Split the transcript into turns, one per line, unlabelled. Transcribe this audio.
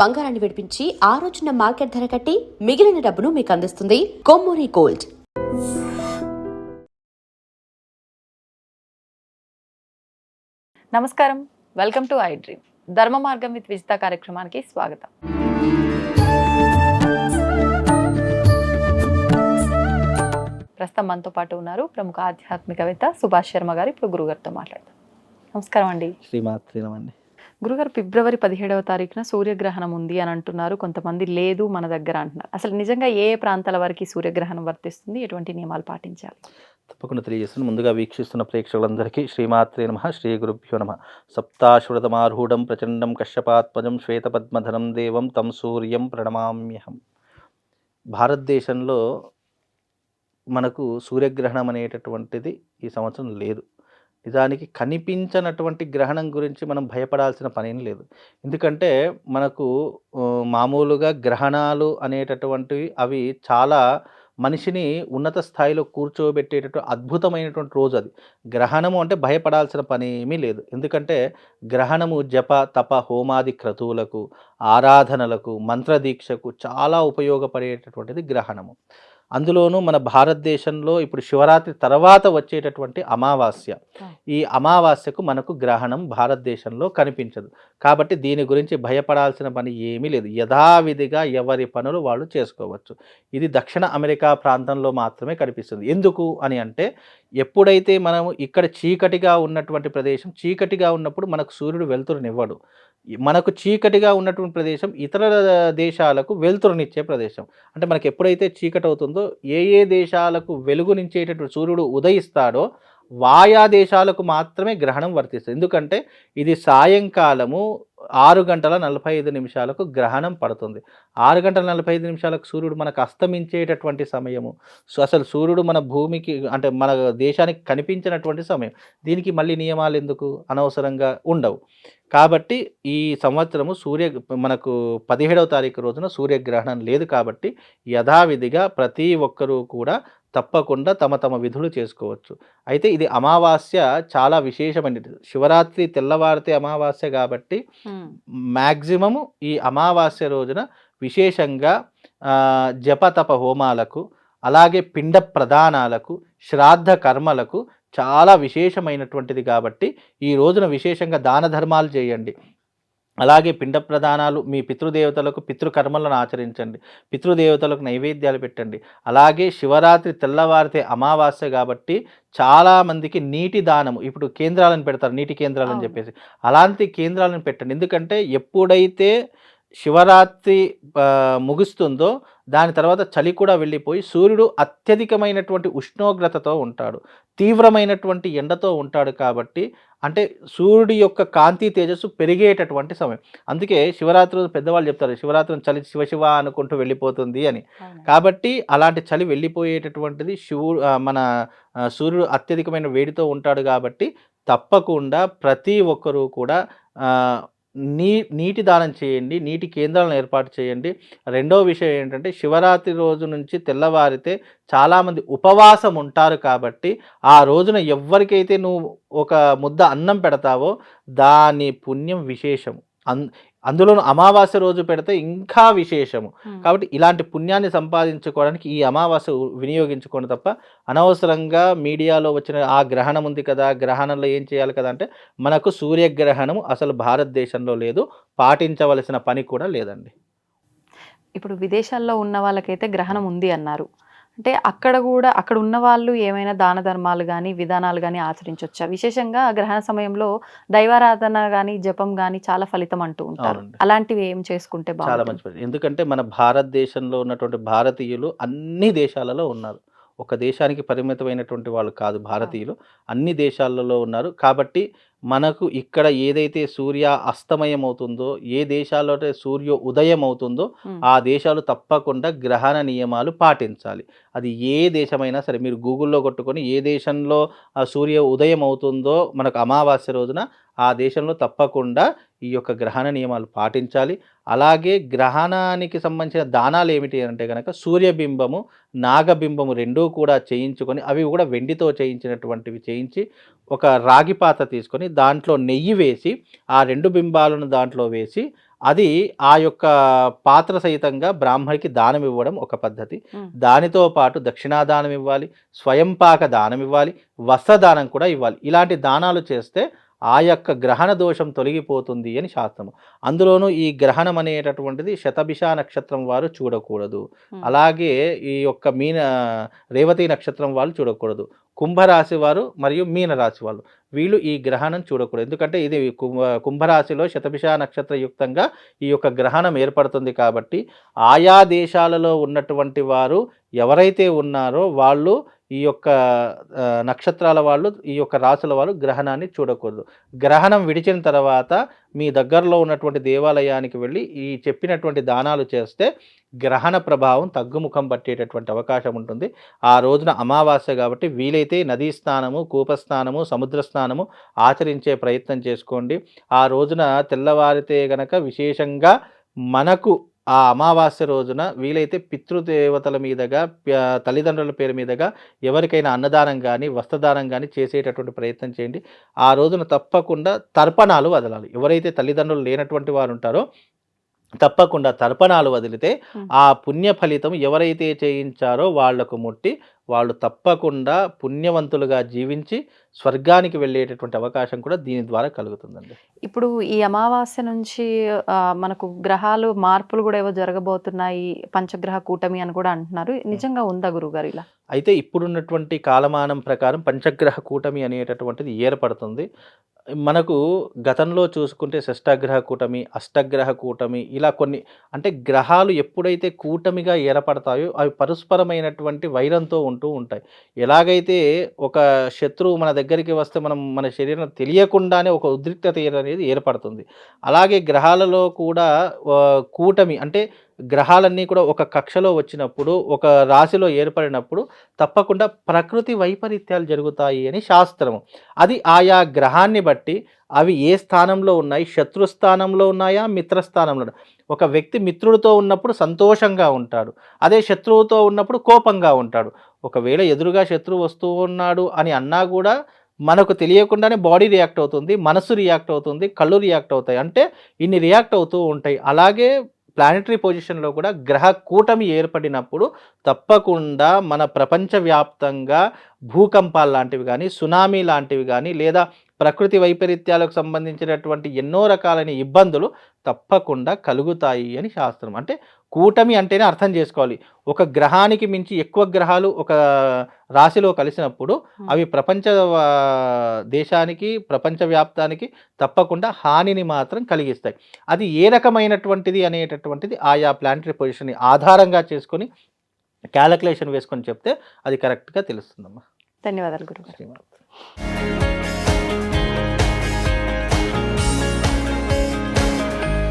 బంగారాన్ని విడిపించి ఆ రోజున మార్కెట్ ధర కట్టి మిగిలిన డబ్బును మీకు అందిస్తుంది కొమ్మూరి గోల్డ్.
నమస్కారం, వెల్కమ్ టు ఐ డ్రీమ్. ధర్మ మార్గం విత్ విజిత కార్యక్రమానికి స్వాగతం. ప్రస్తుతం మనతో పాటు ఉన్నారు ప్రముఖ ఆధ్యాత్మికవేత్త సుభాష్ శర్మ గారు. ఇప్పుడు గురుగారితో మాట్లాడతాం. నమస్కారం అండి.
శ్రీమాత్రినమండి.
గురుగారు, ఫిబ్రవరి 17వ తారీఖున సూర్యగ్రహణం ఉంది అని అంటున్నారు. కొంతమంది లేదు మన దగ్గర అంటున్నారు. అసలు నిజంగా ఏ ప్రాంతాల వరకు సూర్యగ్రహణం వర్తిస్తుంది, ఎటువంటి నియమాలు పాటించాలి?
తప్పకుండా తెలియజేస్తాను. ముందుగా వీక్షిస్తున్న ప్రేక్షకులందరికీ శ్రీమాత్రే నమః, శ్రీ గురుభ్యో నమః. సప్తాశ్వతమారూఢం ప్రచండం కశ్యపాత్మజం శ్వేతపద్మధరం దేవం తం సూర్యం ప్రణమామ్యహం. భారతదేశంలో మనకు సూర్యగ్రహణం అనేటటువంటిది ఈ సంవత్సరం లేదు. నిజానికి కనిపించనటువంటి గ్రహణం గురించి మనం భయపడాల్సిన పనేం లేదు. ఎందుకంటే మనకు మామూలుగా గ్రహణాలు అనేటటువంటివి అవి చాలా మనిషిని ఉన్నత స్థాయిలో కూర్చోబెట్టేటటువంటి అద్భుతమైనటువంటి రోజు అది. గ్రహణము అంటే భయపడాల్సిన పని ఏమీ లేదు. ఎందుకంటే గ్రహణము జప తప హోమాది క్రతువులకు, ఆరాధనలకు, మంత్రదీక్షకు చాలా ఉపయోగపడేటటువంటిది గ్రహణము. అందులోనూ మన భారతదేశంలో ఇప్పుడు శివరాత్రి తర్వాత వచ్చేటటువంటి అమావాస్య, ఈ అమావాస్యకు మనకు గ్రహణం భారతదేశంలో కనిపించదు. కాబట్టి దీని గురించి భయపడాల్సిన పని ఏమీ లేదు. యథావిధిగా ఎవరి పనులు వాళ్ళు చేసుకోవచ్చు. ఇది దక్షిణ అమెరికా ప్రాంతంలో మాత్రమే కనిపిస్తుంది. ఎందుకు అని అంటే, ఎప్పుడైతే మనము ఇక్కడ చీకటిగా ఉన్నటువంటి ప్రదేశం, చీకటిగా ఉన్నప్పుడు మనకు సూర్యుడు వెలుతురునివ్వడు. మనకు చీకటిగా ఉన్నటువంటి ప్రదేశం ఇతర దేశాలకు వెలుతురునిచ్చే ప్రదేశం. అంటే మనకు ఎప్పుడైతే చీకటి అవుతుందో, ఏ ఏ దేశాలకు వెలుగునిచ్చేటటువంటి సూర్యుడు ఉదయిస్తాడో ఆయా దేశాలకు మాత్రమే గ్రహణం వర్తిస్తుంది. ఎందుకంటే ఇది సాయంకాలము 6:45 గ్రహణం పడుతుంది. 6:45 సూర్యుడు మనకు అస్తమించేటటువంటి సమయము. అసలు సూర్యుడు మన భూమికి అంటే మన దేశానికి కనిపించినటువంటి సమయం. దీనికి మళ్ళీ నియమాలు ఎందుకు, అనవసరంగా ఉండవు. కాబట్టి ఈ సంవత్సరము మనకు 17వ తారీఖు రోజున సూర్యగ్రహణం లేదు. కాబట్టి యథావిధిగా ప్రతి ఒక్కరూ కూడా తప్పకుండా తమ తమ విధులు చేసుకోవచ్చు. అయితే ఇది అమావాస్య చాలా విశేషమైనది. శివరాత్రి తెల్లవారితే అమావాస్య కాబట్టి మ్యాక్సిమము ఈ అమావాస్య రోజున విశేషంగా జపతప హోమాలకు, అలాగే పిండ ప్రదానాలకు, శ్రాద్ధ కర్మలకు చాలా విశేషమైనటువంటిది. కాబట్టి ఈ రోజున విశేషంగా దాన ధర్మాలు చేయండి. అలాగే పిండ ప్రదానాలు, మీ పితృదేవతలకు పితృకర్మలను ఆచరించండి, పితృదేవతలకు నైవేద్యాలు పెట్టండి. అలాగే శివరాత్రి తెల్లవారితే అమావాస్య కాబట్టి చాలామందికి నీటి దానము, ఇప్పుడు కేంద్రాలను పెడతారు, నీటి కేంద్రాలని చెప్పేసి, అలాంటి కేంద్రాలను పెట్టండి. ఎందుకంటే ఎప్పుడైతే శివరాత్రి ముగుస్తుందో దాని తర్వాత చలి కూడా వెళ్ళిపోయి సూర్యుడు అత్యధికమైనటువంటి ఉష్ణోగ్రతతో ఉంటాడు, తీవ్రమైనటువంటి ఎండతో ఉంటాడు. కాబట్టి అంటే సూర్యుడి యొక్క కాంతి తేజస్సు పెరిగేటటువంటి సమయం. అందుకే శివరాత్రి రోజు పెద్దవాళ్ళు చెప్తారు, శివరాత్రి చలి శివశివ అనుకుంటూ వెళ్ళిపోతుంది అని. కాబట్టి అలాంటి చలి వెళ్ళిపోయేటటువంటిది మన సూర్యుడు అత్యధికమైన వేడితో ఉంటాడు. కాబట్టి తప్పకుండా ప్రతి ఒక్కరూ కూడా నీటి దానం చేయండి, నీటి కేంద్రాలను ఏర్పాటు చేయండి. రెండవ విషయం ఏంటంటే, శివరాత్రి రోజు నుంచి తెల్లవారితే చాలామంది ఉపవాసం ఉంటారు. కాబట్టి ఆ రోజున ఎవరికైతే నువ్వు ఒక ముద్ద అన్నం పెడతావో దాని పుణ్యం విశేషం. అందులోనూ అమావాస్య రోజు పెడితే ఇంకా విశేషము. కాబట్టి ఇలాంటి పుణ్యాన్ని సంపాదించుకోవడానికి ఈ అమావాస్య వినియోగించుకోండి తప్ప అనవసరంగా మీడియాలో వచ్చిన ఆ గ్రహణం ఉంది కదా, గ్రహణంలో ఏం చేయాలి కదా అంటే, మనకు సూర్యగ్రహణం అసలు భారతదేశంలో లేదు, పాటించవలసిన పని కూడా లేదండి.
ఇప్పుడు విదేశాల్లో ఉన్న వాళ్ళకైతే గ్రహణం ఉంది అన్నారు. అంటే అక్కడ ఉన్న వాళ్ళు ఏమైనా దాన ధర్మాలు కానీ విధానాలు కానీ ఆచరించవచ్చా? విశేషంగా గ్రహణ సమయంలో దైవారాధన కానీ జపం కానీ చాలా ఫలితం అంటూ ఉంటారు. అలాంటివి ఏం చేసుకుంటే
చాలా మంచి. ఎందుకంటే మన భారతదేశంలో ఉన్నటువంటి భారతీయులు అన్ని దేశాలలో ఉన్నారు. ఒక దేశానికి పరిమితమైనటువంటి వాళ్ళు కాదు భారతీయులు, అన్ని దేశాలలో ఉన్నారు. కాబట్టి మనకు ఇక్కడ ఏదైతే సూర్య అస్తమయం అవుతుందో, ఏ దేశాల్లో సూర్య ఉదయం అవుతుందో ఆ దేశాలు తప్పకుండా గ్రహణ నియమాలు పాటించాలి. అది ఏ దేశమైనా సరే, మీరు గూగుల్లో కొట్టుకొని ఏ దేశంలో సూర్య ఉదయం అవుతుందో మనకు అమావాస్య రోజున ఆ దేశంలో తప్పకుండా ఈ యొక్క గ్రహణ నియమాలు పాటించాలి. అలాగే గ్రహణానికి సంబంధించిన దానాలు ఏమిటి అంటే కనుక సూర్యబింబము, నాగబింబము రెండూ కూడా చేయించుకొని, అవి కూడా వెండితో చేయించినటువంటివి చేయించి ఒక రాగి పాత్ర తీసుకొని దాంట్లో నెయ్యి వేసి ఆ రెండు బింబాలను దాంట్లో వేసి అది ఆ యొక్క పాత్ర సహితంగా బ్రాహ్మడికి దానం ఇవ్వడం ఒక పద్ధతి.
ఉమ్.
దానితో పాటు దక్షిణాదానం ఇవ్వాలి, స్వయంపాక దానం ఇవ్వాలి, వస్త్రదానం కూడా ఇవ్వాలి. ఇలాంటి దానాలు చేస్తే ఆ యొక్క గ్రహణ దోషం తొలగిపోతుంది అని శాస్త్రము. అందులోనూ ఈ గ్రహణం అనేటటువంటిది శతభిష నక్షత్రం వారు చూడకూడదు. అలాగే ఈ యొక్క రేవతి నక్షత్రం వాళ్ళు చూడకూడదు. కుంభరాశి వారు మరియు మీనరాశి వాళ్ళు వీళ్ళు ఈ గ్రహణం చూడకూడదు. ఎందుకంటే ఇది కుంభరాశిలో శతభిష నక్షత్ర యుక్తంగా ఈ యొక్క గ్రహణం ఏర్పడుతుంది కాబట్టి ఆయా దేశాలలో ఉన్నటువంటి వారు ఎవరైతే ఉన్నారో వాళ్ళు ఈ యొక్క నక్షత్రాల వాళ్ళు, ఈ యొక్క రాసుల వాళ్ళు గ్రహణాన్ని చూడకూడదు. గ్రహణం విడిచిన తర్వాత మీ దగ్గరలో ఉన్నటువంటి దేవాలయానికి వెళ్ళి ఈ చెప్పినటువంటి దానాలు చేస్తే గ్రహణ ప్రభావం తగ్గుముఖం పట్టేటటువంటి అవకాశం ఉంటుంది. ఆ రోజున అమావాస్య కాబట్టి వీలైతే నదీ స్నానము, కూపస్నానము, సముద్ర స్నానము ఆచరించే ప్రయత్నం చేసుకోండి. ఆ రోజున తెల్లవారితే గనక విశేషంగా మనకు ఆ అమావాస్య రోజున వీలైతే పితృదేవతల మీదుగా, తల్లిదండ్రుల పేరు మీదుగా ఎవరికైనా అన్నదానం కానీ, వస్త్రదానం కానీ చేసేటటువంటి ప్రయత్నం చేయండి. ఆ రోజున తప్పకుండా తర్పణాలు వదలాలి. ఎవరైతే తల్లిదండ్రులు లేనటువంటి వారు ఉంటారో తప్పకుండా తర్పణాలు వదిలితే ఆ పుణ్య ఫలితం ఎవరైతే చేయించారో వాళ్లకు ముట్టి వాళ్ళు తప్పకుండా పుణ్యవంతులుగా జీవించి స్వర్గానికి వెళ్ళేటటువంటి అవకాశం కూడా దీని ద్వారా కలుగుతుందండి.
ఇప్పుడు ఈ అమావాస్య నుంచి మనకు గ్రహాలు మార్పులు కూడా ఏవో జరగబోతున్నాయి, పంచగ్రహ కూటమి అని కూడా అంటున్నారు. నిజంగా ఉందా గురుగారు ఇలా?
అయితే ఇప్పుడున్నటువంటి కాలమానం ప్రకారం పంచగ్రహ కూటమి అనేటటువంటిది ఏర్పడుతుంది. మనకు గతంలో చూసుకుంటే షష్ఠగ్రహ కూటమి, అష్టగ్రహ కూటమి ఇలా కొన్ని, అంటే గ్రహాలు ఎప్పుడైతే కూటమిగా ఏర్పడతాయో అవి పరస్పరమైనటువంటి వైరంతో ఉంటూ ఉంటాయి. ఎలాగైతే ఒక శత్రువు మన దగ్గరికి వస్తే మనం మన శరీరం తెలియకుండానే ఒక ఉద్రిక్తత అనేది ఏర్పడుతుంది. అలాగే గ్రహాలలో కూడా కూటమి అంటే గ్రహాలన్నీ కూడా ఒక కక్షలో వచ్చినప్పుడు, ఒక రాశిలో ఏర్పడినప్పుడు తప్పకుండా ప్రకృతి వైపరీత్యాలు జరుగుతాయి అని శాస్త్రము. అది ఆయా గ్రహాన్ని బట్టి అవి ఏ స్థానంలో ఉన్నాయి, శత్రుస్థానంలో ఉన్నాయా, మిత్రస్థానంలో. ఒక వ్యక్తి మిత్రుడితో ఉన్నప్పుడు సంతోషంగా ఉంటాడు, అదే శత్రువుతో ఉన్నప్పుడు కోపంగా ఉంటాడు. ఒకవేళ ఎదురుగా శత్రువు వస్తూ ఉన్నాడు అని అన్నా కూడా మనకు తెలియకుండానే బాడీ రియాక్ట్ అవుతుంది, మనసు రియాక్ట్ అవుతుంది, కళ్ళు రియాక్ట్ అవుతాయి. అంటే ఇన్ని రియాక్ట్ అవుతూ ఉంటాయి. అలాగే ప్లానెటరీ పొజిషన్లో కూడా గ్రహ కూటమి ఏర్పడినప్పుడు తప్పకుండా మన ప్రపంచవ్యాప్తంగా భూకంపాలు లాంటివి కానీ, సునామీ లాంటివి కానీ, లేదా ప్రకృతి వైపరీత్యాలకు సంబంధించినటువంటి ఎన్నో రకాలైన ఇబ్బందులు తప్పకుండా కలుగుతాయి అని శాస్త్రం. అంటే కూటమి అంటేనే అర్థం చేసుకోవాలి, ఒక గ్రహానికి మించి ఎక్కువ గ్రహాలు ఒక రాశిలో కలిసినప్పుడు అవి ప్రపంచ దేశానికి, ప్రపంచవ్యాప్తానికి తప్పకుండా హానిని మాత్రం కలిగిస్తాయి. అది ఏ రకమైనటువంటిది అనేటటువంటిది ఆయా ప్లానెటరీ పొజిషన్ని ఆధారంగా చేసుకొని క్యాలిక్యులేషన్ వేసుకొని చెప్తే అది కరెక్ట్గా తెలుస్తుందమ్మా.
ధన్యవాదాలు గురుగారు.
శ్రీమాత.